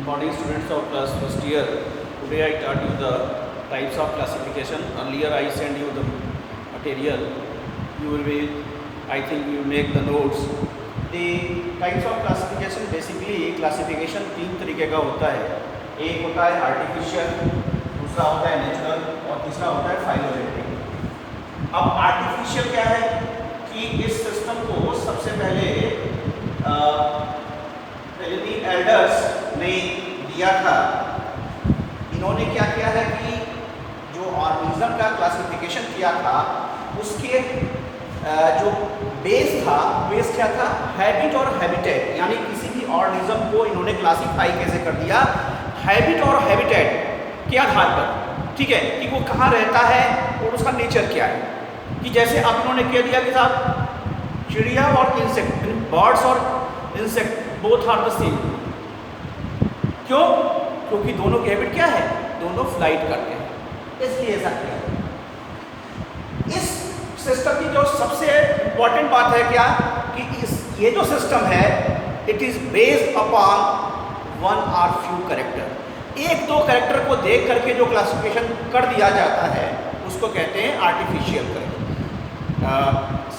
Morning students of class first year. Today I taught you the types of classification. Earlier I sent you the material. You will be, I think you make the notes. The types of classification basically classification तीन तरीके का होता है. एक होता है artificial, दूसरा होता है natural और तीसरा होता है phylogenetic. अब artificial क्या है कि इस सिस्टम को सबसे पहले एल्डर्स ने दिया था. इन्होंने क्या किया है कि जो ऑर्गेनिज्म का क्लासिफिकेशन किया था उसके जो बेस था, बेस क्या था, हैबिट और हैबिटेट. यानी किसी भी ऑर्गेनिज्म को इन्होंने क्लासिफाई कैसे कर दिया, हैबिट और हैबिटेट के आधार पर. ठीक है, कि वो कहाँ रहता है और उसका नेचर क्या है. कि जैसे अब इन्होंने कह दिया कि साहब चिड़िया और इंसेक्ट, बर्ड्स और insect both are the same. क्यों? क्योंकि दोनों की हैबिट क्या है, दोनों फ्लाइट करते हैं, इसलिए ऐसा किया. इस सिस्टम की जो सबसे इंपॉर्टेंट बात है क्या कि ये जो सिस्टम है it is based upon one or few character. एक दो कैरेक्टर को देख करके जो क्लासिफिकेशन कर दिया जाता है उसको कहते हैं आर्टिफिशियल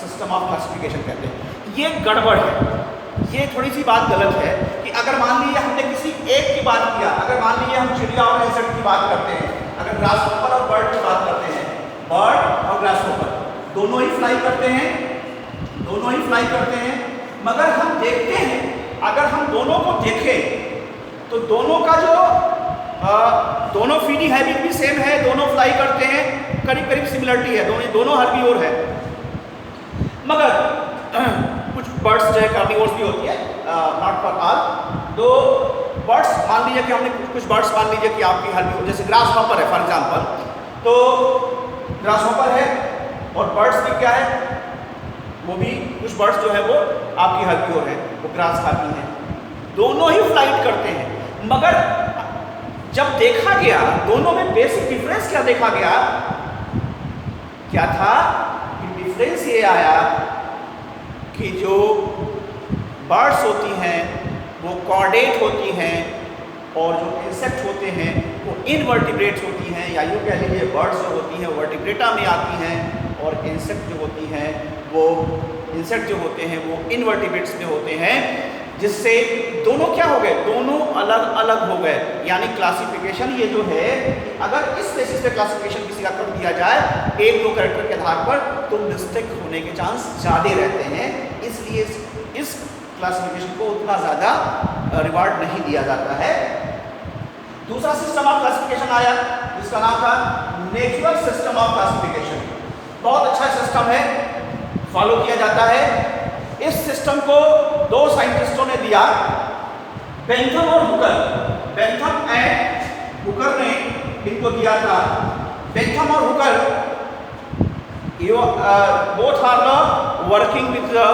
सिस्टम ऑफ क्लासिफिकेशन कहते हैं. ये गड़बड़ है, ये थोड़ी सी बात गलत है कि अगर मान लीजिए हमने किसी एक की बात किया, अगर मान लीजिए हम चिड़िया और इंसेक्ट की बात करते हैं, अगर ग्रासहॉपर और बर्ड की बात करते हैं, बर्ड और ग्रासहॉपर दोनों ही फ्लाई करते हैं, दोनों ही फ्लाई करते हैं. मगर हम देखते हैं, अगर हम दोनों को देखें तो दोनों का जो दोनों फीडिंग हैबिट भी सेम है, दोनों फ्लाई करते हैं, करीब करीब सिमिलरिटी है, दोनों हर्बीवोर है. मगर कुछ बर्ड्स जो है कार्निवोर्स भी होती है, नॉट फॉर ऑल. तो बर्ड्स मान लीजिए कि हमने कुछ बर्ड्स मान लीजिए कि आपकी हर्बीवोर, जैसे ग्रासहॉपर है फॉर एग्जांपल, तो ग्रासहॉपर है और बर्ड्स भी क्या है, वो भी कुछ बर्ड्स जो है वो आपकी हर्बीवोर है, वो ग्रास खाती हैं, दोनों ही फ्लाइट करते हैं. मगर जब देखा गया दोनों में बेसिक डिफरेंस क्या देखा गया, क्या था कि डिफरेंस ये आया कि जो बर्ड्स होती हैं वो कॉर्डेट होती हैं और जो इंसेक्ट होते हैं वो इनवर्टिब्रेट्स होती हैं, या यूँ कह लीजिए बर्ड्स जो होती हैं वर्टिब्रेटा में आती हैं और इंसेक्ट जो होती हैं वो इंसेक्ट जो होते हैं वो इनवर्टिब्रेट्स में होते हैं. जिससे दोनों क्या हो गए, दोनों अलग अलग हो गए. यानी क्लासिफिकेशन ये जो है, अगर इस बेसिस पे क्लासिफिकेशन किसी का कर दिया जाए एक दो कैरेक्टर के आधार पर तो मिस्टेक होने के चांस ज़्यादा रहते हैं. इसलिए इस क्लासिफिकेशन को उतना ज़्यादा रिवार्ड नहीं दिया जाता है. दूसरा सिस्टम ऑफ क्लासिफिकेशन आया जिसका नाम था नेचुरल सिस्टम ऑफ क्लासिफिकेशन. बहुत अच्छा सिस्टम है, फॉलो किया जाता है. इस सिस्टम को दो साइंटिस्टों ने दिया, बेंथम और हुकर. बेंथम एंड हुकर ने इनको दिया था. बेंथम और Hooker both are the working with the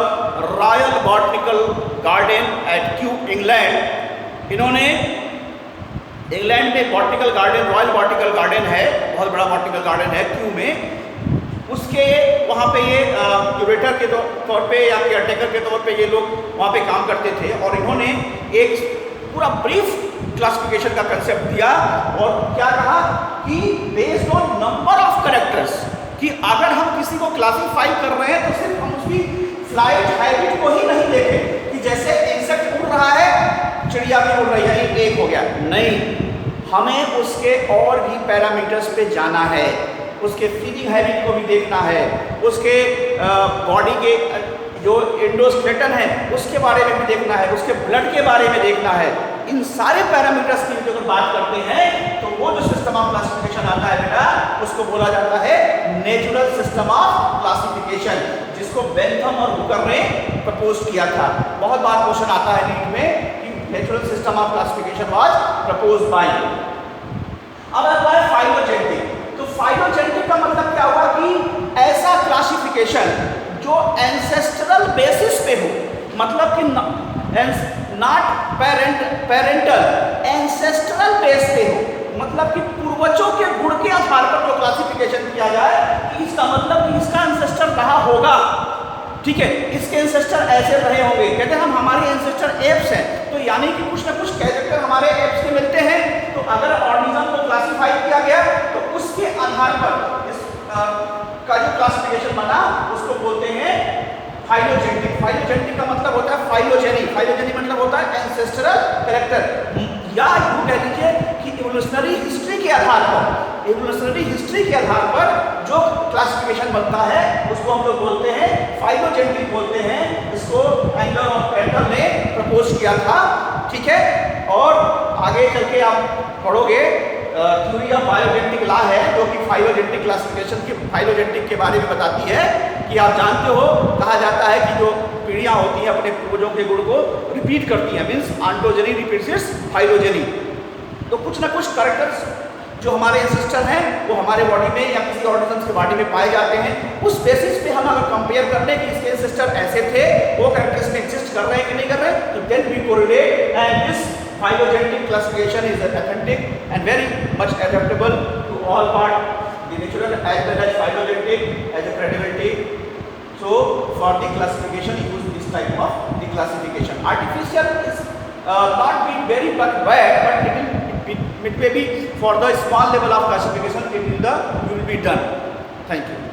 Royal Botanical Garden at Kew, England. इन्होंने इंग्लैंड में botanical garden, royal botanical garden है, बहुत बड़ा बॉटनिकल गार्डन है क्यू में. उसके वहाँ पे ये क्यूरेटर के तौर पे या केयरटेकर के तौर पे ये लोग वहाँ पे काम करते थे. और इन्होंने एक पूरा ब्रीफ क्लासिफिकेशन का कंसेप्ट दिया और क्या कहा कि based on number of characters, कि अगर हम किसी को क्लासिफाई कर रहे हैं तो सिर्फ हम उसकी फ्लाइट हैबिट को ही नहीं देखें कि जैसे इंसेक्ट उड़ रहा है चिड़िया भी उड़ रही है, एक हो गया. नहीं, हमें उसके और भी पैरामीटर्स पे जाना है. उसके फीडिंग हैबिट को भी देखना है, उसके बॉडी के जो एंडोस्केलेटन है उसके बारे में भी देखना है, उसके ब्लड के बारे में देखना है. इन सारे पैरामीटर्स की अगर बात करते हैं तो वो जो सिस्टम ऑफ क्लासिफिकेशन आता है बेटा उसको बोला जाता है नेचुरल सिस्टम ऑफ क्लासिफिकेशन, जिसको बेंथम और हुकर ने प्रपोज किया था. बहुत बार क्वेश्चन आता है नीट में कि natural system of classification was propose by. अब आता है फाइलोजेनेटिक. तो फाइलोजेनेटिक का मतलब क्या हुआ कि ऐसा क्लासिफिकेशन जो एंसेस्ट्रल बेसिस पे हो, मतलब कि नॉट पेरेंटल, एंसेस्ट्रल बेस पे हो, मतलब कि पूर्वजों के गुण के आधार पर जो क्लासिफिकेशन किया जाए कि इसका मतलब कि इसका एंसेस्टर रहा होगा. ठीक है, इसके एंसेस्टर ऐसे रहे होंगे. कहते हैं हम हमारे एंसेस्टर एप्स हैं, तो यानी कि कुछ ना कुछ कैरेक्टर हमारे एप्स के फाइलोजेनी, फाइलोजेनी मतलब होता है एंसेस्टरल कैरेक्टर, या यूं कह लीजिए कि इवोल्यूशनरी हिस्ट्री के आधार पर, इवोल्यूशनरी हिस्ट्री के आधार पर जो क्लासिफिकेशन बनता है उसको हम लोग बोलते हैं फाइलोजेनेटिक बोलते हैं। इसको एंगलर और पेंटल ने प्रपोज किया था, ठीक है। और आगे चल के आप पढ़ोगे थ्योरी ऑफ फाइलोजेनेटिक लॉ है जो कि फाइलोजेनेटिक क्लासिफिकेशन की, फाइलोजेनेटिक के बारे में बताती है कि आप जानते हो कहा जाता है कि जो पीढ़ियां होती हैं अपने पूर्वजों के गुण को रिपीट करती हैं, मीन्स ऑन्टोजेनी रिपीट्स फाइलोजेनी। तो कुछ ना कुछ कैरेक्टर्स जो हमारे एंसेस्टर हैं वो हमारे बॉडी में या किसी ऑर्गेनिज्म के बॉडी में पाए जाते हैं। उस बेसिस पे हम अगर कंपेयर कर लें कि इसके एंसेस्टर ऐसे थे, वो कैरेक्टर्स में एग्जिस्ट कर रहे हैं कि नहीं कर रहे हैं, तो then we correlate and this phylogenetic classification is authentic and very much adaptable to all part the natural as well as phylogenetic as a credibility. So for the classification use this type of the classification. Artificial is not being very bad, but it may be for the small level of classification it will be done. Thank you.